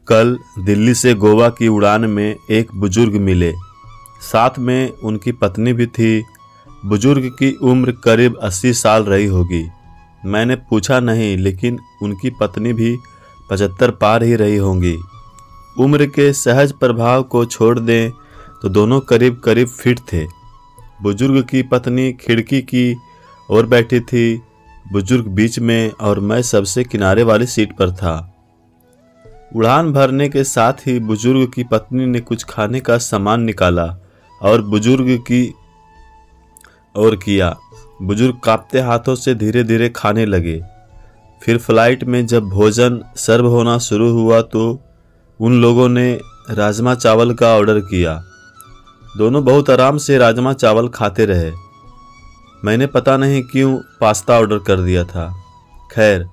कल दिल्ली से गोवा की उड़ान में एक बुजुर्ग मिले, साथ में उनकी पत्नी भी थी। बुजुर्ग की उम्र करीब 80 साल रही होगी। मैंने पूछा नहीं, लेकिन उनकी पत्नी भी 75 पार ही रही होंगी। उम्र के सहज प्रभाव को छोड़ दें तो दोनों करीब करीब फिट थे। बुजुर्ग की पत्नी खिड़की की ओर बैठी थी, बुजुर्ग बीच में और मैं सबसे किनारे वाली सीट पर था। उड़ान भरने के साथ ही बुजुर्ग की पत्नी ने कुछ खाने का सामान निकाला और बुजुर्ग की ओर किया। बुजुर्ग कांपते हाथों से धीरे धीरे खाने लगे। फिर फ्लाइट में जब भोजन सर्व होना शुरू हुआ तो उन लोगों ने राजमा चावल का ऑर्डर किया। दोनों बहुत आराम से राजमा चावल खाते रहे। मैंने पता नहीं क्यों पास्ता ऑर्डर कर दिया था। खैर,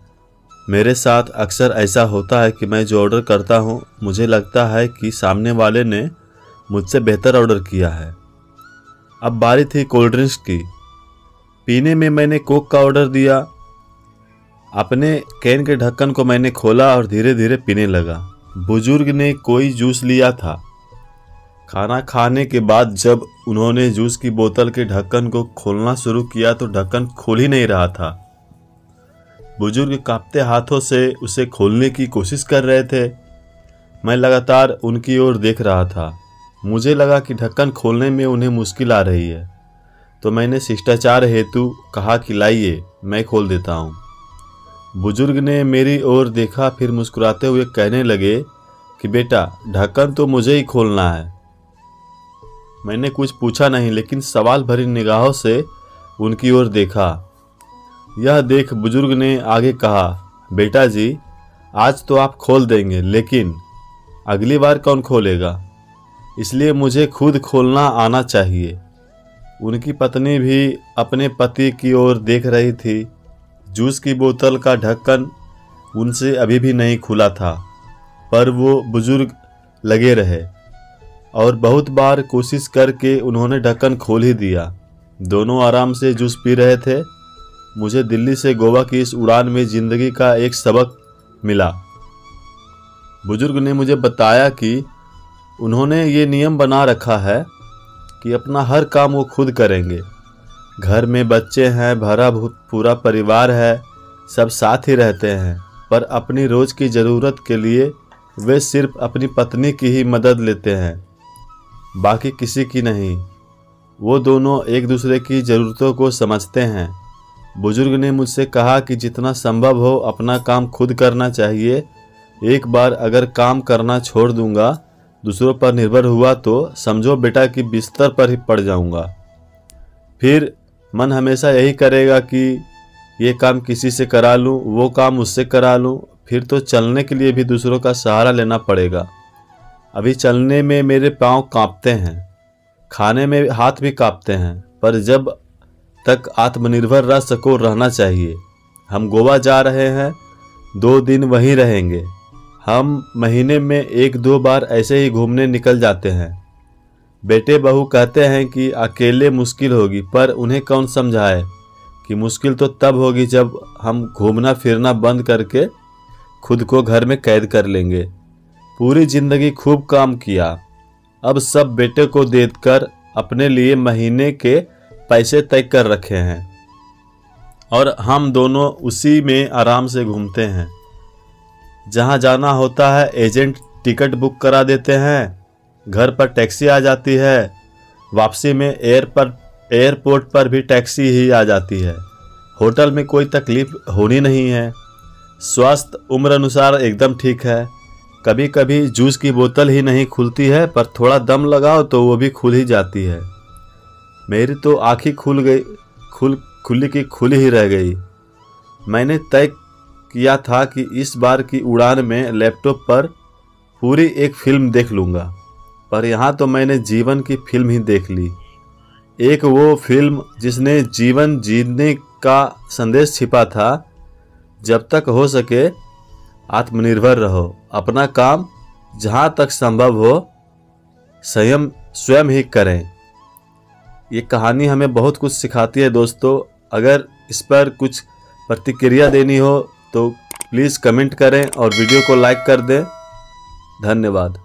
मेरे साथ अक्सर ऐसा होता है कि मैं जो ऑर्डर करता हूँ मुझे लगता है कि सामने वाले ने मुझसे बेहतर ऑर्डर किया है। अब बारी थी कोल्ड ड्रिंक्स की। पीने में मैंने कोक का ऑर्डर दिया। अपने कैन के ढक्कन को मैंने खोला और धीरे धीरे पीने लगा। बुजुर्ग ने कोई जूस लिया था। खाना खाने के बाद जब उन्होंने जूस की बोतल के ढक्कन को खोलना शुरू किया तो ढक्कन खोल ही नहीं रहा था। बुजुर्ग कांपते हाथों से उसे खोलने की कोशिश कर रहे थे। मैं लगातार उनकी ओर देख रहा था। मुझे लगा कि ढक्कन खोलने में उन्हें मुश्किल आ रही है, तो मैंने शिष्टाचार हेतु कहा कि लाइए, मैं खोल देता हूँ। बुजुर्ग ने मेरी ओर देखा, फिर मुस्कुराते हुए कहने लगे कि बेटा, ढक्कन तो मुझे ही खोलना है। मैंने कुछ पूछा नहीं, लेकिन सवाल भरी निगाहों से उनकी ओर देखा। यह देख बुजुर्ग ने आगे कहा, बेटा जी, आज तो आप खोल देंगे, लेकिन अगली बार कौन खोलेगा? इसलिए मुझे खुद खोलना आना चाहिए। उनकी पत्नी भी अपने पति की ओर देख रही थी। जूस की बोतल का ढक्कन उनसे अभी भी नहीं खुला था, पर वो बुजुर्ग लगे रहे और बहुत बार कोशिश करके उन्होंने ढक्कन खोल ही दिया। दोनों आराम से जूस पी रहे थे। मुझे दिल्ली से गोवा की इस उड़ान में जिंदगी का एक सबक मिला। बुजुर्ग ने मुझे बताया कि उन्होंने ये नियम बना रखा है कि अपना हर काम वो खुद करेंगे। घर में बच्चे हैं, भरा पूरा परिवार है, सब साथ ही रहते हैं, पर अपनी रोज की ज़रूरत के लिए वे सिर्फ अपनी पत्नी की ही मदद लेते हैं, बाकी किसी की नहीं। वो दोनों एक दूसरे की ज़रूरतों को समझते हैं। बुजुर्ग ने मुझसे कहा कि जितना संभव हो अपना काम खुद करना चाहिए। एक बार अगर काम करना छोड़ दूंगा, दूसरों पर निर्भर हुआ, तो समझो बेटा कि बिस्तर पर ही पड़ जाऊंगा। फिर मन हमेशा यही करेगा कि ये काम किसी से करा लूं, वो काम उससे करा लूं। फिर तो चलने के लिए भी दूसरों का सहारा लेना पड़ेगा। अभी चलने में मेरे पाँव कांपते हैं, खाने में हाथ भी कांपते हैं, पर जब तक आत्मनिर्भर रह सको रहना चाहिए। हम गोवा जा रहे हैं, 2 दिन वहीं रहेंगे। हम महीने में 1-2 बार ऐसे ही घूमने निकल जाते हैं। बेटे बहू कहते हैं कि अकेले मुश्किल होगी, पर उन्हें कौन समझाए कि मुश्किल तो तब होगी जब हम घूमना फिरना बंद करके खुद को घर में कैद कर लेंगे। पूरी जिंदगी खूब काम किया, अब सब बेटे को देकर अपने लिए महीने के पैसे तय कर रखे हैं और हम दोनों उसी में आराम से घूमते हैं। जहाँ जाना होता है एजेंट टिकट बुक करा देते हैं, घर पर टैक्सी आ जाती है, वापसी में एयरपोर्ट पर भी टैक्सी ही आ जाती है। होटल में कोई तकलीफ होनी नहीं है। स्वास्थ्य उम्र अनुसार एकदम ठीक है। कभी कभी जूस की बोतल ही नहीं खुलती है, पर थोड़ा दम लगाओ तो वो भी खुल ही जाती है। मेरी तो आँखें खुली की खुली ही रह गई। मैंने तय किया था कि इस बार की उड़ान में लैपटॉप पर पूरी एक फिल्म देख लूँगा, पर यहाँ तो मैंने जीवन की फिल्म ही देख ली। एक वो फिल्म जिसने जीवन जीने का संदेश छिपा था। जब तक हो सके आत्मनिर्भर रहो, अपना काम जहाँ तक संभव हो स्वयं ही करें। ये कहानी हमें बहुत कुछ सिखाती है दोस्तों। अगर इस पर कुछ प्रतिक्रिया देनी हो तो प्लीज़ कमेंट करें और वीडियो को लाइक कर दें। धन्यवाद।